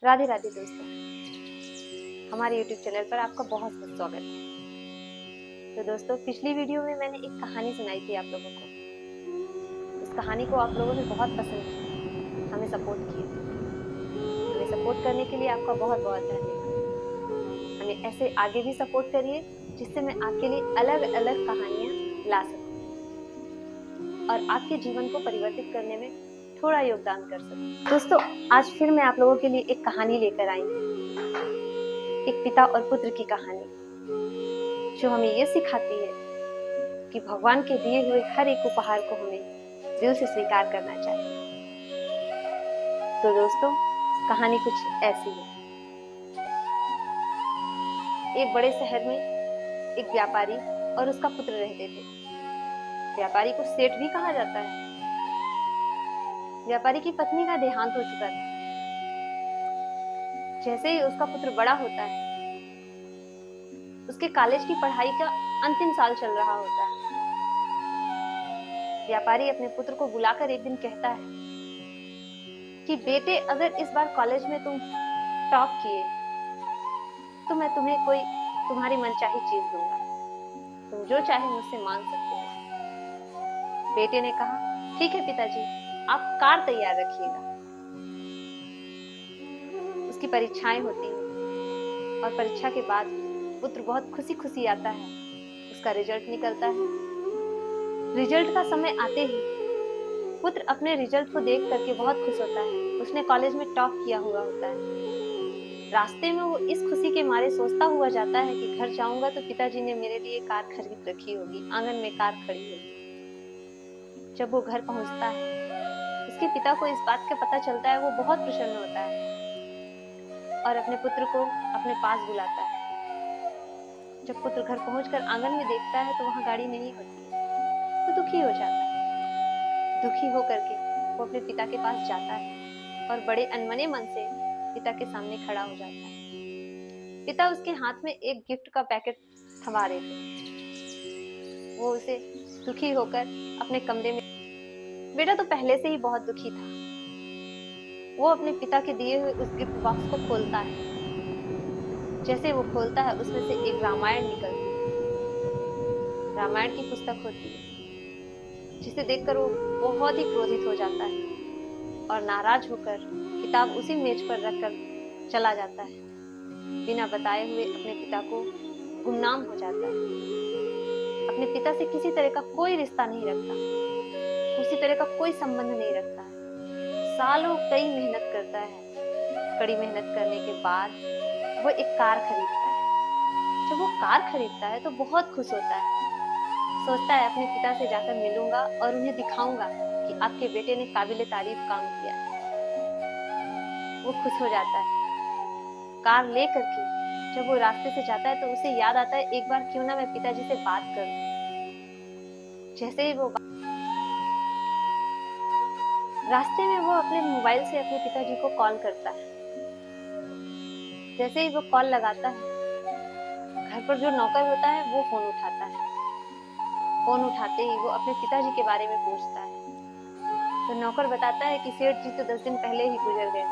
राधे राधे दोस्तों, हमारे YouTube channel पर आपका बहुत बहुत स्वागत है। तो दोस्तों, पिछली वीडियो में मैंने एक कहानी सुनाई थी आप लोगों को। उस कहानी को आप लोगों ने बहुत पसंद किया, हमें सपोर्ट किया। हमें सपोर्ट करने के लिए आपका बहुत बहुत धन्यवाद। हमें ऐसे आगे भी सपोर्ट करिए, जिससे मैं आपके लिए अलग अलग कहानियां ला सकूं और आपके जीवन को परिवर्तित करने में थोड़ा योगदान कर सकूं। दोस्तों, आज फिर मैं आप लोगों के लिए एक कहानी लेकर आई हूँ। एक पिता और पुत्र की कहानी, जो हमें ये सिखाती है कि भगवान के दिए हुए हर एक उपहार को हमें दिल से स्वीकार करना चाहिए। तो दोस्तों, कहानी कुछ ऐसी है। एक बड़े शहर में एक व्यापारी और उसका पुत्र रहते थे। व्यापारी को सेठ भी कहा जाता है। व्यापारी की पत्नी का देहांत हो चुका था। जैसे ही उसका पुत्र बड़ा होता है, उसके कॉलेज की पढ़ाई का अंतिम साल चल रहा होता है। व्यापारी अपने पुत्र को बुलाकर एक दिन कहता है कि बेटे, अगर इस बार कॉलेज में तुम टॉप किए तो मैं तुम्हें कोई तुम्हारी मनचाही चीज दूंगा। तुम जो चाहे मुझसे मांग सकते हो। बेटे ने कहा, ठीक है पिताजी, आप कार तैयार रखिएगा। उसकी परीक्षाएं होती हैं और परीक्षा के बाद पुत्र बहुत खुशी खुशी आता है। उसका रिजल्ट निकलता है। रिजल्ट का समय आते ही पुत्र अपने रिजल्ट को देख करके बहुत खुश होता है। उसने कॉलेज में टॉप किया हुआ होता है। रास्ते में वो इस खुशी के मारे सोचता हुआ जाता है कि घर जाऊंगा तो पिताजी ने मेरे लिए कार खरीद रखी होगी, आंगन में कार खड़ी होगी। जब वो घर पहुंचता है, उसके पिता को इस बात का पता चलता है। वो बहुत प्रसन्न होता है और अपने पुत्र को अपने पास बुलाता है। जब पुत्र घर पहुंचकर आंगन में देखता है तो वहां गाड़ी नहीं होती है। वो दुखी हो जाता है। दुखी होकर के वो अपने पिता के पास जाता है और बड़े अनमने मन से पिता के सामने खड़ा हो जाता है। पिता उसके हाथ में एक गिफ्ट का पैकेट थमा रहे थे। वो उसे दुखी होकर अपने कमरे में, बेटा तो पहले से ही बहुत दुखी था। वो अपने पिता के दिए हुए उस गिफ्ट बॉक्स को खोलता है। जैसे वो खोलता है, उसमें से एक रामायण निकलती है। रामायण की पुस्तक होती है, जिसे देखकर वो बहुत ही क्रोधित हो जाता है और नाराज होकर किताब उसी मेज पर रखकर चला जाता है। बिना बताए हुए अपने पिता को गुमनाम हो जाता है। अपने पिता से किसी तरह का कोई रिश्ता नहीं रखता, किसी तरह का कोई संबंध नहीं रखता है। सालों कई मेहनत करता है। कड़ी मेहनत करने के बाद वो एक कार खरीदता है। जब वो कार खरीदता है तो बहुत खुश होता है। सोचता है अपने पिता से जाकर मिलूंगा और उन्हें दिखाऊंगा कि आपके बेटे ने काबिले तारीफ काम किया है। वो खुश हो जाता है। कार ले करके जब वो रास्ते से जाता है तो उसे याद आता है, एक बार क्यों ना मैं पिताजी से बात करूं। जैसे ही वो रास्ते में वो अपने मोबाइल से अपने पिताजी को कॉल करता है। जैसे ही वो कॉल लगाता है, घर पर जो नौकर होता है वो फोन उठाता है। फोन उठाते ही वो अपने पिताजी के बारे में पूछता है। तो नौकर बताता है कि सेठ जी तो 10 दिन पहले ही गुजर गए।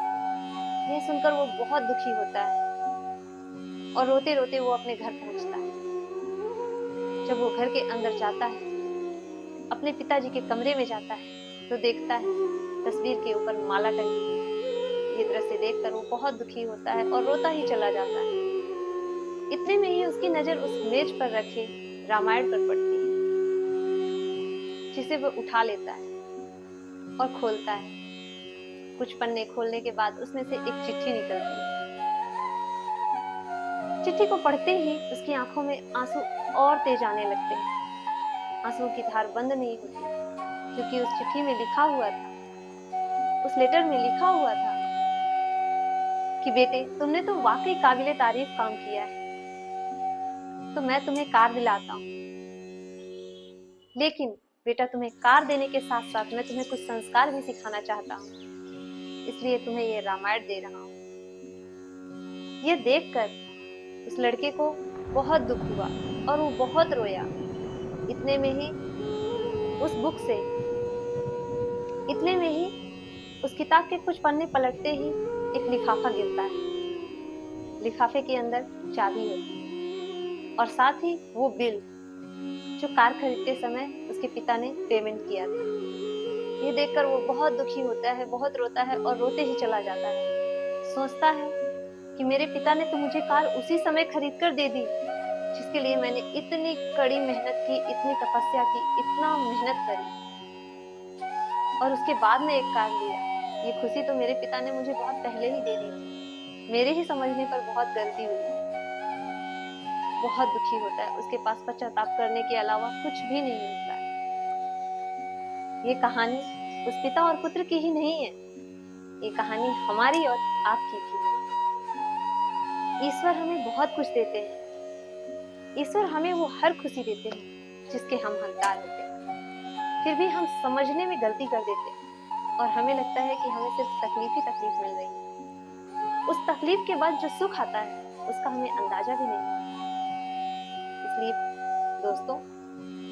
ये सुनकर वो बहुत दुखी होता है और रोते रोते वो अपने घर पहुंचता है। जब वो घर के अंदर जाता है, अपने पिताजी के कमरे में जाता है, तो देखता है तस्वीर के ऊपर माला टंगी है। ये दृश्य देखकर वो बहुत दुखी होता है और रोता ही चला जाता है। इतने में ही उसकी नजर उस मेज पर रखे रामायण पर पड़ती है, जिसे वो उठा लेता है और खोलता है। कुछ पन्ने खोलने के बाद उसमें से एक चिट्ठी निकलती है। चिट्ठी को पढ़ते ही उसकी आंखों में आंसू और तेज आने लगते हैं। आंसुओं की धार बंद नहीं होती, क्योंकि उस चिट्ठी में लिखा हुआ था, उस लेटर में लिखा हुआ था कि बेटे, तुमने तो वाकई काबिले तारीफ काम किया है, तो मैं तुम्हें कार दिलाता हूँ। लेकिन बेटा, तुम्हें कार देने के साथ साथ मैं तुम्हें कुछ संस्कार भी सिखाना चाहता हूँ, इसलिए तुम्हें ये रामायण दे रहा हूँ। ये देखकर उस लड़के को बहुत दुख हुआ और वो बहुत रोया। इतने में ही उस बुक से, इतने में ही उस किताब के कुछ पन्ने पलटते ही एक लिफाफा गिरता है। लिफाफे के अंदर चाबी होती है और साथ ही वो बिल जो कार खरीदते समय उसके पिता ने पेमेंट किया था। ये देखकर वो बहुत दुखी होता है, बहुत रोता है और रोते ही चला जाता है। सोचता है कि मेरे पिता ने तो मुझे कार उसी समय खरीद कर दे दी जिसके लिए मैंने इतनी कड़ी मेहनत की, इतनी तपस्या की, इतना मेहनत करी और उसके बाद में एक कार लिया। ये खुशी तो मेरे पिता ने मुझे बहुत पहले ही दे दी थी। मेरे ही समझने पर बहुत गलती हुई। बहुत दुखी होता है, उसके पास पश्चाताप करने के अलावा कुछ भी नहीं मिलता है। ये कहानी उस पिता और पुत्र की ही नहीं है, ये कहानी हमारी और आपकी भी है। ईश्वर हमें बहुत कुछ देते हैं। ईश्वर हमें वो हर खुशी देते हैं जिसके हम हकदार होते हैं। फिर भी हम समझने में गलती कर देते हैं और हमें लगता है कि हमें सिर्फ तकलीफ ही तकलीफ मिल रही है। उस तकलीफ के बाद जो सुख आता है उसका हमें अंदाजा भी नहीं है।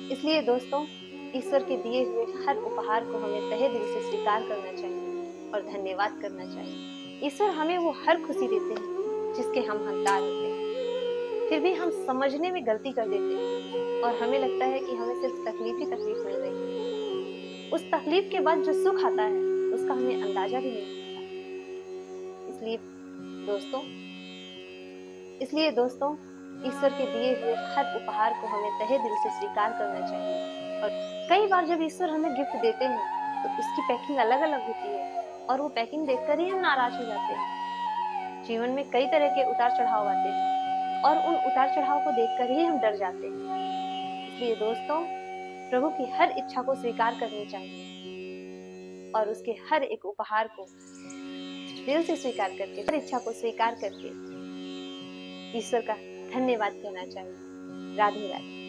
इसलिए दोस्तों ईश्वर के दिए हुए हर उपहार को हमें तहे दिल से स्वीकार करना चाहिए और धन्यवाद करना चाहिए। ईश्वर हमें वो हर खुशी देते हैं जिसके हम हकदार होते हैं। फिर भी हम समझने में गलती कर देते हैं और हमें लगता है कि हमें सिर्फ तकलीफ ही तकलीफ मिल रही है। उस तकलीफ के बाद जो सुख आता है उसका हमें अंदाजा भी नहीं होता। इसलिए दोस्तों ईश्वर के दिए हुए हर उपहार को हमें तहे दिल से स्वीकार करना चाहिए। और कई बार जब ईश्वर हमें गिफ्ट देते हैं तो उसकी पैकिंग अलग अलग होती है और वो पैकिंग देखकर ही हम नाराज हो जाते हैं। जीवन में कई तरह के उतार चढ़ाव आते हैं और उन उतार चढ़ाव को देखकर ही हम डर जाते हैं। इसलिए दोस्तों प्रभु की हर इच्छा को स्वीकार करनी चाहिए और उसके हर एक उपहार को दिल से स्वीकार करके, हर इच्छा को स्वीकार करके ईश्वर का धन्यवाद कहना चाहिए। राधे राधे।